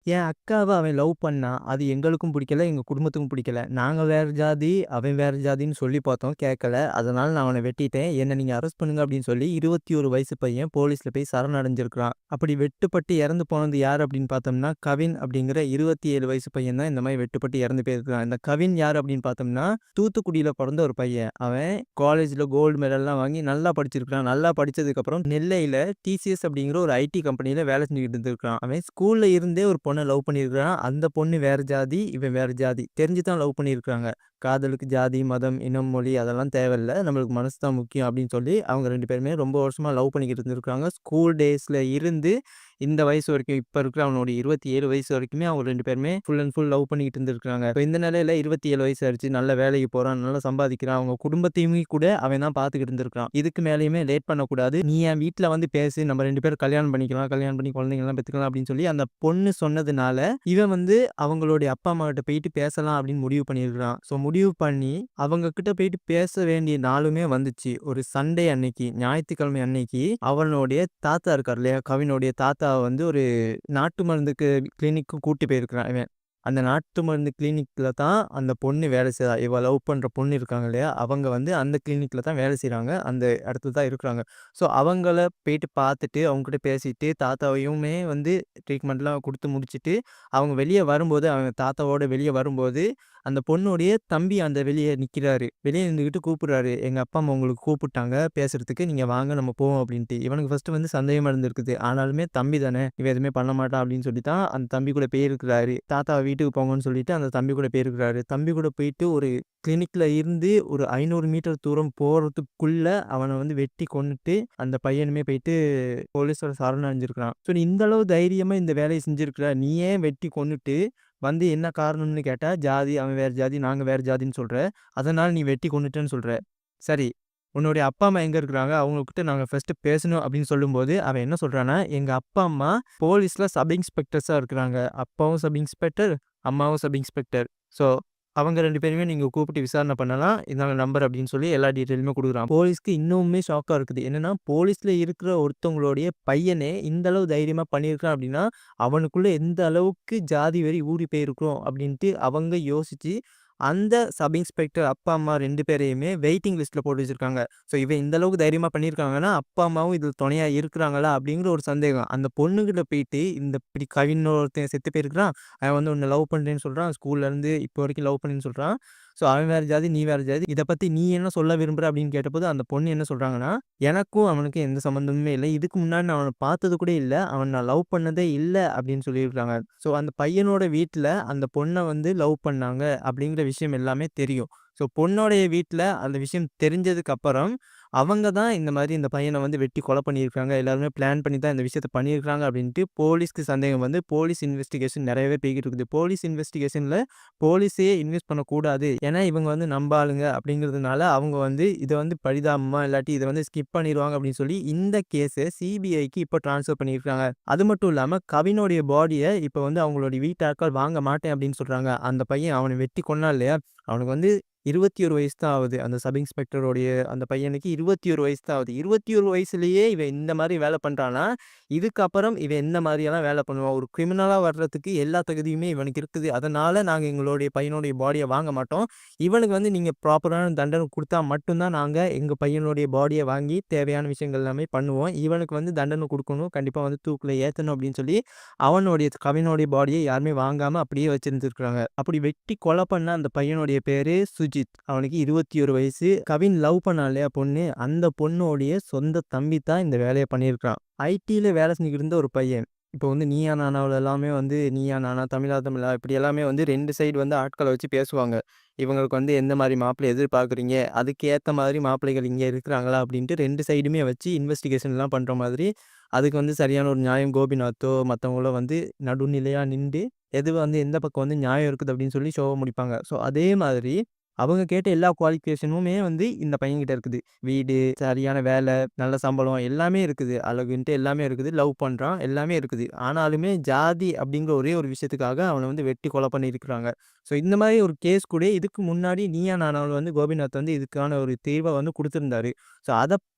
என் அக்காவ அவன் லவ் பண்ணான். அது எங்களுக்கும் பிடிக்கல, எங்க குடும்பத்துக்கும் பிடிக்கல. நாங்க வேற ஜாதி, அவன் வேற ஜாதின்னு சொல்லி பார்த்தோம். கேட்கல. அதனால நான் அவன வெட்டிட்டேன். என்ன நீங்க அரெஸ்ட் பண்ணுங்க அப்படின்னு சொல்லி 21 வயசு பையன் போலீஸ்ல போய் சரணடைஞ்சிருக்கிறான். அப்படி வெட்டுப்பட்டு இறந்து போனது யார் அப்படின்னு பார்த்தோம்னா, கவின் அப்படிங்கிற 27 வயசு பையன் தான் இந்த மாரி வெட்டுப்பட்டு இறந்து போயிருக்கிறான். இந்த கவின் யார் அப்படின்னு பார்த்தோம்னா, தூத்துக்குடியில பொறந்த ஒரு பையன். அவன் காலேஜ்ல கோல்டு மெடல்லாம் வாங்கி நல்லா படிச்சிருக்கிறான். நல்லா படிச்சதுக்கப்புறம் நெல்லையில டிசிஎஸ் அப்படிங்கிற ஒரு ஐடி கம்பெனியில வேலை செஞ்சுக்கிட்டு இருந்திருக்கான். அவன் ஸ்கூல்ல இருந்தே ஒரு பொண்ண லவ் பண்ணியிருக்கிறான். அந்த பொண்ணு வேற ஜாதி, இவன் வேற ஜாதி. தெரிஞ்சு தான் லவ் பண்ணியிருக்காங்க. காதலுக்கு ஜாதி, மதம், இனம், மொழி அதெல்லாம் தேவையில்ல. நம்மளுக்கு மனசு தான் முக்கியம் அப்படின்னு சொல்லி அவங்க 2 பேருமே ரொம்ப வருஷமா லவ் பண்ணிக்கிட்டு இருந்திருக்காங்க. ஸ்கூல் டேஸ்ல இருந்து இந்த வயசு வரைக்கும் இப்ப இருக்கிற அவனோட 27 வயசு வரைக்குமே அவங்க 2 பேருமே ஃபுல் அண்ட் ஃபுல் லவ் பண்ணிக்கிட்டு இருந்திருக்காங்க. இப்ப இந்த நிலையில 27 வயசு ஆயிருச்சு. நல்ல வேலைக்கு போறான், நல்லா சம்பாதிக்கிறான். அவங்க குடும்பத்தையுமே கூட அவன் தான் பார்த்துக்கிட்டு இருந்திருக்கான். இதுக்கு மேலயுமே லேட் பண்ணக்கூடாது. நீ என் வீட்ல வந்து பேசு. நம்ம 2 பேரும் கல்யாணம் பண்ணிக்கலாம். கல்யாணம் பண்ணி குழந்தைங்கலாம் பெத்துக்கலாம் அப்படின்னு சொல்லி அந்த பொண்ணு சொன்னதுனால, இவன் வந்து அவங்களுடைய அப்பா, அம்மா கிட்ட போயிட்டு பேசலாம் அப்படின்னு முடிவு பண்ணியிருக்கிறான். ஸோ முடிவு பண்ணி அவங்க கிட்ட போயிட்டு பேச வேண்டிய நாளுமே வந்துச்சு. ஒரு சண்டே அன்னைக்கு, ஞாயித்துக்கிழமை அன்னைக்கு அவனுடைய தாத்தா இருக்கார் இல்லையா? கவினுடைய தாத்தாவ வந்து ஒரு நாட்டு மருந்துக்கு கிளினிக்கு கூட்டி போயிருக்கிறான் இவன். அந்த நாட்டு மருந்து கிளினிக்ல தான் அந்த பொண்ணு வேலை செய்றா. இவ லவ் பண்ற பொண்ணு இருக்காங்க இல்லையா? அவங்க வந்து அந்த கிளினிக்ல தான் வேலை செய்றாங்க. அந்த இடத்துல தான் இருக்கிறாங்க. ஸோ அவங்கள போயிட்டு பார்த்துட்டு, அவங்ககிட்ட பேசிட்டு, தாத்தாவையுமே வந்து ட்ரீட்மெண்ட்லாம் குடுத்து முடிச்சுட்டு, அவங்க வெளிய வரும்போது, அவங்க தாத்தாவோட வெளிய வரும்போது, அந்த பொண்ணுடைய தம்பி அந்த வெளிய நிக்கிறாரு. வெளிய நின்னுகிட்டு கூப்பிடுறாரு. "எங்க அப்பா, அம்மா உங்களுக்கு கூப்பிட்டாங்க பேசுறதுக்கு. நீங்க வாங்க நம்ம போவோம்" அப்படின்ட்டு. இவனுக்கு ஃபர்ஸ்ட்டு வந்து சந்தேகமா இருந்திருக்குது. ஆனாலுமே தம்பி தானே, இவன் எதுவுமே பண்ண மாட்டான் அப்படின்னு சொல்லி தான் அந்த தம்பி கூட போயிருக்கிறாரு. தாத்தா வீட்டுக்கு போங்கன்னு சொல்லிட்டு அந்த தம்பி கூட போயிருக்கிறாரு. தம்பி கூட போயிட்டு ஒரு கிளினிக்ல இருந்து ஒரு 500 மீட்டர் தூரம் போறதுக்குள்ள அவன வந்து வெட்டி கொன்னுட்டு, அந்த பையனுமே போயிட்டு போலீஸ்ல சரணடைஞ்சிருக்கிறான். ஸோ நீ இந்த அளவு தைரியமா இந்த வேலைய செஞ்சிருக்கிற. நீ ஏன் வெட்டி கொன்னுட்டு வந்து என்ன காரணம்னு கேட்டா, ஜாதி அவன் வேற ஜாதி, நாங்க வேற ஜாதின்னு சொல்ற. அதனால நீ வெட்டி கொன்னுட்டேன்னு சொல்ற. சரி, உன்னுடைய அப்பா, அம்மா எங்க இருக்கிறாங்க? அவங்ககிட்ட நாங்க ஃபர்ஸ்ட்டு பேசணும் அப்படின்னு சொல்லும்போது, அவன் என்ன சொல்றான்னா, எங்க அப்பா, அம்மா போலீஸ்ல சப் இன்ஸ்பெக்டர்ஸா இருக்கிறாங்க. அப்பாவும் சப் இன்ஸ்பெக்டர், அம்மாவும் சப் இன்ஸ்பெக்டர். ஸோ அவங்க 2 பேரையுமே நீங்க கூப்பிட்டு விசாரணை பண்ணலாம். இந்தாங்க நம்பர் அப்படின்னு சொல்லி எல்லா டீட்டெயிலுமே குடுக்குறான். போலீஸ்க்கு இன்னுமே ஷாக்கா இருக்குது. என்னன்னா, போலீஸ்ல இருக்கிற ஒருத்தவங்களுடைய பையனே இந்த அளவு தைரியமா பண்ணியிருக்கான் அப்படின்னா, அவனுக்குள்ள எந்த அளவுக்கு ஜாதி வெறி ஊறி போயிருக்கும் அப்படின்ட்டு அவங்க யோசிச்சு, அந்த சப் இன்ஸ்பெக்டர் அப்பா, அம்மா 2 பேரையுமே வெயிட்டிங் லிஸ்ட்ல போட்டு வச்சிருக்காங்க. ஸோ இவன் இந்த அளவுக்கு தைரியமா பண்ணியிருக்காங்கன்னா, அப்பா, அம்மாவும் இதில துணையா இருக்கிறாங்களா? அப்படிங்கிற ஒரு சந்தேகம். அந்த பொண்ணுகிட்ட போயிட்டு இந்த இப்படி கவின்னு ஒருத்தன் செத்து போயிருக்கிறான். அவன் வந்து உன்ன லவ் பண்றேன்னு சொல்றான். ஸ்கூல்லேருந்து இப்போ வரைக்கும் லவ் பண்ணேன்னு சொல்றான். ஸோ அவன் வேற ஜாதி, நீ வேற ஜாதி. இத பத்தி நீ என்ன சொல்ல விரும்புற? அப்படின்னு கேட்டபோது அந்த பொண்ணு என்ன சொல்றாங்கன்னா, எனக்கும் அவனுக்கும் எந்த சம்மந்தமுமே இல்ல. இதுக்கு முன்னாடி நான் அவன பார்த்தது கூட இல்ல. அவன நான் லவ் பண்ணதே இல்ல அப்படின்னு சொல்லியிருக்காங்க. ஸோ அந்த பையனோட வீட்ல அந்த பொண்ண வந்து லவ் பண்ணாங்க அப்படிங்கிற விஷயம் எல்லாமே தெரியும். ஸோ பொண்ணோடைய வீட்ல அந்த விஷயம் தெரிஞ்சதுக்கு அப்புறம், அவங்க தான் இந்த மாரி இந்த பையன வந்து வெட்டி கொலை பண்ணியிருக்காங்க. எல்லாருமே பிளான் பண்ணி தான் இந்த விஷயத்த பண்ணியிருக்காங்க அப்படின்ட்டு போலீஸ்க்கு சந்தேகம் வந்து போலீஸ் இன்வெஸ்டிகேஷன் நெறையவே போய்க்கிட்டு இருக்குது. போலீஸ் இன்வெஸ்டிகேஷன்ல போலீஸே இன்வெஸ்ட் பண்ணக்கூடாது. ஏன்னா இவங்க வந்து நம்ப ஆளுங்க அப்படிங்கிறதுனால, அவங்க வந்து இத வந்து பரிதாபமா இல்லாட்டி இத வந்து ஸ்கிப் பண்ணிருவாங்க அப்படின்னு சொல்லி இந்த கேஸ சிபிஐக்கு இப்ப ட்ரான்ஸ்ஃபர் பண்ணியிருக்காங்க. அது மட்டும் இல்லாம கவினுடைய பாடிய இப்ப வந்து அவங்களுடைய வீட்டாட்கள் வாங்க மாட்டேன் அப்படின்னு சொல்றாங்க. அந்த பையன் அவன வெட்டி கொன்னான் இல்லையா? அவனுக்கு வந்து 21 வயசு தான் ஆகுது. அந்த சப் இன்ஸ்பெக்டருடைய அந்த பையனுக்கு 21 வயசு தான் ஆகுது. 21 வயசுலயே இவன் இந்த மாரி வேல பண்றான்னா, இதுக்கப்புறம் இவன் எந்த மாரியெல்லாம் வேல பண்ணுவான்? ஒரு கிரிமினலா வர்றதுக்கு எல்லா தகுதியுமே இவனுக்கு இருக்குது. அதனால நாங்க எங்களுடைய பையனுடைய பாடிய வாங்க மாட்டோம். இவனுக்கு வந்து நீங்க ப்ராப்பரான தண்டனை குடுத்தா மட்டும் தான் நாங்க எங்க பையனுடைய பாடிய வாங்கி தேவையான விஷயங்கள் எல்லாமே பண்ணுவோம். இவனுக்கு வந்து தண்டனை குடுக்கணும். கண்டிப்பா வந்து தூக்குல ஏத்தணும் அப்படின்னு சொல்லி, கவினுடைய பாடிய யாருமே வாங்காம அப்படியே வச்சிருந்திருக்காங்க. அப்படி வெட்டி கொலை பண்ண அந்த பையனுடைய பேரு சுஜித். அவனுக்கு 21 வயசு. கவின் லவ் பண்ணான் இல்லையா பொண்ணு, அந்த பொண்ணோடைய சொந்த தம்பி தான் இந்த வேலைய பண்ணியிருக்கான். ஐடில வேலை செஞ்சுக்கிட்டு இருந்த ஒரு பையன். இப்போ வந்து நீயா நானாவுல எல்லாமே வந்து நீயா நானா, தமிழா தமிழா இப்படி எல்லாமே வந்து 2 சைடு வந்து ஆட்கள வச்சு பேசுவாங்க. இவங்களுக்கு வந்து எந்த மாரி மாப்பிள்ளை எதிர்பார்க்குறீங்க? அதுக்கு ஏத்த மாதிரி மாப்பிள்ளைகள் இங்க இருக்கிறாங்களா? அப்படின்ட்டு 2 சைடுமே வச்சு இன்வெஸ்டிகேஷன்லாம் பண்ற மாதிரி, அதுக்கு வந்து சரியான ஒரு நியாயம் கோபிநாத்தோ மத்தவங்களோ வந்து நடுநிலையா நிண்டு, எது வந்து எந்த பக்கம் வந்து நியாயம் இருக்குது அப்படின்னு சொல்லி ஷோவ முடிப்பாங்க. ஸோ அதே மாதிரி அவங்க கேட்ட எல்லா குவாலிஃபிகேஷனுமே வந்து இந்த பையன்கிட்ட இருக்குது. வீடு, சரியான வேலை, நல்ல சம்பளம் எல்லாமே இருக்குது. அழகுன்ட்டு எல்லாமே இருக்குது. லவ் பண்றான். எல்லாமே இருக்குது. ஆனாலுமே ஜாதி அப்படிங்கிற ஒரே ஒரு விஷயத்துக்காக அவன வந்து வெட்டி கொலை பண்ணியிருக்கிறாங்க. ஸோ இந்த மாரி ஒரு கேஸ் கூட இதுக்கு முன்னாடி நீயா நானால வந்து கோபிநாத் வந்து இதுக்கான ஒரு தீர்வ வந்து குடுத்திருந்தாரு. ஸோ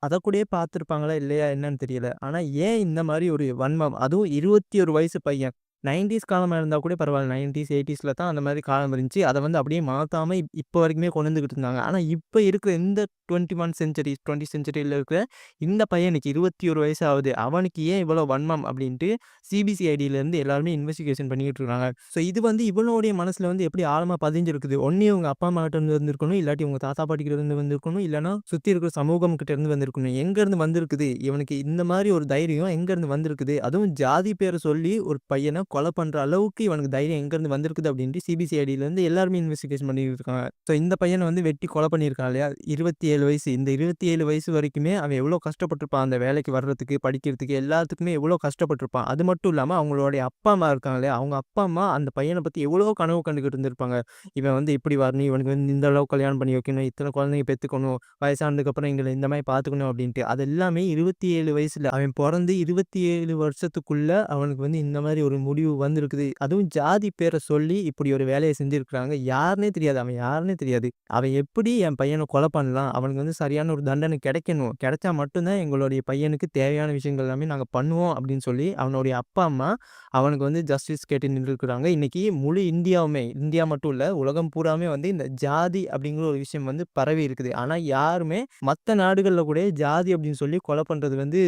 அத கூடயே பார்த்துருப்பாங்களா இல்லையா என்னன்னு தெரியல. ஆனா ஏன் இந்த மாரி ஒரு வன்மம் அதுவும் 21 வயசு பையன். 90ஸ் காலமா இருந்தா கூட பரவால்ல. 90ஸ், 80ஸ்ல தான் அந்த மாரி காலம் இருந்துச்சு. அத வந்து அப்படியே மாத்தாம இப்ப வரைக்குமே கொண்டு வந்துகிட்டு இருந்தாங்க. ஆனா, இப்ப இருக்கிற இந்த 21 செஞ்சுரி 20 செஞ்சுரில இருக்கிற இந்த பையனுக்கு 21 வயசு ஆகுது. அவனுக்கு ஏன் இவ்வளோ வன்மம் அப்படின்ட்டு சிபிசிஐடிலேருந்து எல்லாருமே இன்வெஸ்டிகேஷன் பண்ணிக்கிட்டு இருக்காங்க. ஸோ இது வந்து இவனுடைய மனசுல வந்து எப்படி ஆழமா பதிஞ்சிருக்குது. ஒண்ணு இவங்க அப்பா, அம்மாகிட்ட இருந்து வந்திருக்கணும். இல்லாட்டி இவங்க தாத்தா, பாட்டிகிட்ட இருந்து வந்திருக்கணும். இல்லன்னா சுத்தி இருக்கிற சமூகம் கிட்ட இருந்து வந்திருக்கணும். எங்கேருந்து வந்திருக்குது? இவனுக்கு இந்த மாரி ஒரு தைரியம் எங்கேருந்து வந்திருக்குது? அதுவும் ஜாதி பேர சொல்லி ஒரு பையன கொலை பண்ற அளவுக்கு இவனுக்கு தைரியம் எங்கேருந்து வந்திருக்குது அப்படின்ட்டு சிபிசிஐடிலேருந்து எல்லாருமே இன்வெஸ்டிகேஷன் பண்ணிட்டு இருக்காங்க. ஸோ இந்த பையன வந்து வெட்டி கொலை பண்ணியிருக்கான் இல்லையா? 27 வயசு. இந்த 27 வயசு வரைக்குமே அவன் எவ்வளோ கஷ்டப்பட்டுருப்பான். அந்த வேலைக்கு வர்றதுக்கு, படிக்கிறதுக்கு எல்லாத்துக்குமே எவ்வளோ கஷ்டப்பட்டுருப்பான். அது மட்டும் இல்லாம அவங்களுடைய அப்பா, அம்மா இருக்காங்க இல்லையா? அவங்க அப்பா, அம்மா அந்த பையன பத்தி எவ்வளோ கனவு கண்டுகிட்டு இருந்திருப்பாங்க. இவன் வந்து இப்படி வரணும், இவனுக்கு வந்து இந்த அளவுக்கு கல்யாணம் பண்ணி வைக்கணும், இத்தனை குழந்தைங்க பெத்துக்கணும், வயசானதுக்கப்புறம் எங்கள இந்த மாரி பார்த்துக்கணும் அப்படின்ட்டு. அது எல்லாமே 27 வயசுல அவன் பொறந்து 27 வருஷத்துக்குள்ள அவனுக்கு வந்து இந்த மாரி ஒரு முடிவு வந்திருக்குது. அதுவும் ஜாதி பேர சொல்லி இப்படி ஒரு வேலைய செஞ்சிருக்கிறாங்க. யாருன்னே தெரியாது. அவன் யாருன்னே தெரியாது. அவன் எப்படி என் பையன கொலை பண்ணலாம்? அவனுக்கு வந்து சரியான ஒரு தண்டனை கிடைக்கணும். கிடைச்சா மட்டும் தான் எங்களுடைய பையனுக்கு தேவையான விஷயங்கள் எல்லாமே நாங்க பண்ணுவோம் அப்படின்னு சொல்லி அவனுடைய அப்பா, அம்மா அவனுக்கு வந்து ஜஸ்டிஸ் கேட்டு நின்றுருக்குறாங்க. இன்னைக்கு முழு இந்தியாவுமே, இந்தியா மட்டும் இல்ல, உலகம் பூராவுமே வந்து இந்த ஜாதி அப்படிங்கிற ஒரு விஷயம் வந்து பரவி இருக்குது. ஆனா யாருமே மத்த நாடுகள்ல கூட ஜாதி அப்படின்னு சொல்லி கொலை பண்றது வந்து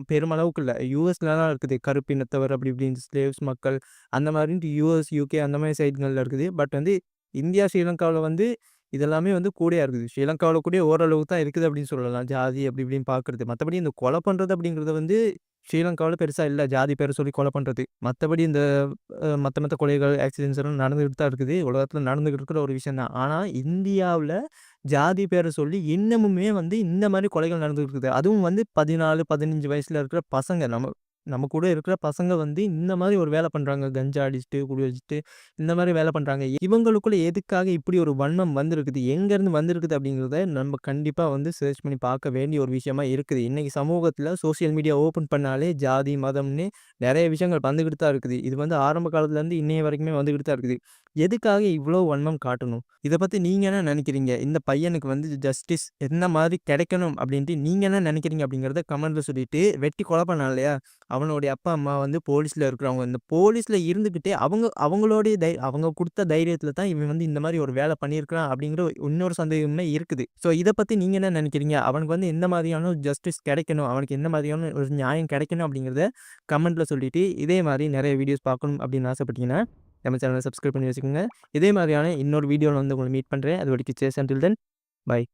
பெருமளவுக்கு இல்ல. யுஎஸ்லலாம் இருக்குது. கருப்பினத்தவர் அப்படி இப்படின்னு ஸ்லேவ்ஸ் மக்கள் அந்த மாரின்ட்டு யுஎஸ், யுகே அந்த மாரி சைடுகள்ல இருக்குது. பட் வந்து இந்தியா, ஸ்ரீலங்காவுல வந்து இதெல்லாமே வந்து கூடயா இருக்குது. ஸ்ரீலங்காவுல கூட ஓரளவுக்கு தான் இருக்குது அப்படின்னு சொல்லலாம். ஜாதி அப்படி இப்படின்னு பார்க்குறது. மத்தபடி இந்த கொலை பண்றது அப்படிங்கிறது வந்து ஸ்ரீலங்காவுல பெருசா இல்ல. ஜாதி பேர சொல்லி கொலை பண்றது. மத்தபடி இந்த மத்த கொலைகள், ஆக்சிடென்ட்ஸ் எல்லாம் நடந்துகிட்டு தான் இருக்குது. உலகத்துல நடந்துகிட்டு இருக்கிற ஒரு விஷயம் தான். ஆனா இந்தியாவுல ஜாதி பேர சொல்லி இன்னமுமே வந்து இந்த மாரி கொலைகள் நடந்துகிட்டு இருக்குது. அதுவும் வந்து 14, 15 வயசுல இருக்கிற பசங்க. நம்ம நம்ம கூட இருக்கிற பசங்க வந்து இந்த மாரி ஒரு வேலை பண்றாங்க. கஞ்சா அடிச்சுட்டு, குடி வச்சுட்டு இந்த மாரி வேலை பண்றாங்க. இவங்களுக்குள்ள எதுக்காக இப்படி ஒரு வன்மம் வந்திருக்குது? எங்கேருந்து வந்திருக்குது? அப்படிங்கிறத நம்ம கண்டிப்பா வந்து சர்ச் பண்ணி பார்க்க வேண்டிய ஒரு விஷயமா இருக்குது. இன்னைக்கு சமூகத்தில சோசியல் மீடியா ஓப்பன் பண்ணாலே ஜாதி, மதம்னு நெறைய விஷயங்கள் வந்துகிட்டு தான் இருக்குது. இது வந்து ஆரம்ப காலத்துலேருந்து இன்னைய வரைக்குமே வந்துகிட்டு தான் இருக்குது. எதுக்காக இவ்ளோ வன்மம் காட்டணும்? இத பத்தி நீங்க என்ன நெனைக்கிறீங்க? இந்த பையனுக்கு வந்து ஜஸ்டிஸ் என்ன மாரி கிடைக்கணும் அப்டின்ட்டு நீங்க என்ன நெனைக்கிறீங்க? அப்படிங்கிறத கமெண்ட்ல சொல்லிட்டு, வெட்டி கொலை பண்ணான் இல்லையா? அவனுடைய அப்பா, அம்மா வந்து போலீஸ்ல இருக்கிறவங்க. இந்த போலீஸ்ல இருந்துகிட்டே அவங்களுடைய அவங்க குடுத்த தைரியத்துல தான் இவன் வந்து இந்த மாரி ஒரு வேலை பண்ணியிருக்கிறான் அப்படிங்கிற இன்னொரு சந்தேகமே இருக்குது. ஸோ இத பத்தி நீங்க என்ன நெனைக்கிறீங்க? அவனுக்கு வந்து எந்த மாதிரியான ஜஸ்டிஸ் கிடைக்கணும்? அவனுக்கு எந்த மாதிரியான ஒரு நியாயம் கிடைக்கணும்? அப்படிங்கிறத கமெண்ட்ல சொல்லிட்டு, இதே மாரி நெறைய வீடியோஸ் பார்க்கணும் அப்படின்னு ஆசைப்பட்டீங்கன்னா, நம்ம சேனல சப்ஸ்கிரைப் பண்ணி வச்சுக்கோங்க. இதே மாதிரியான இன்னொரு வீடியோல வந்து உங்கள மீட் பண்றேன். அது வரைக்கும் அன்டில் தென் பை.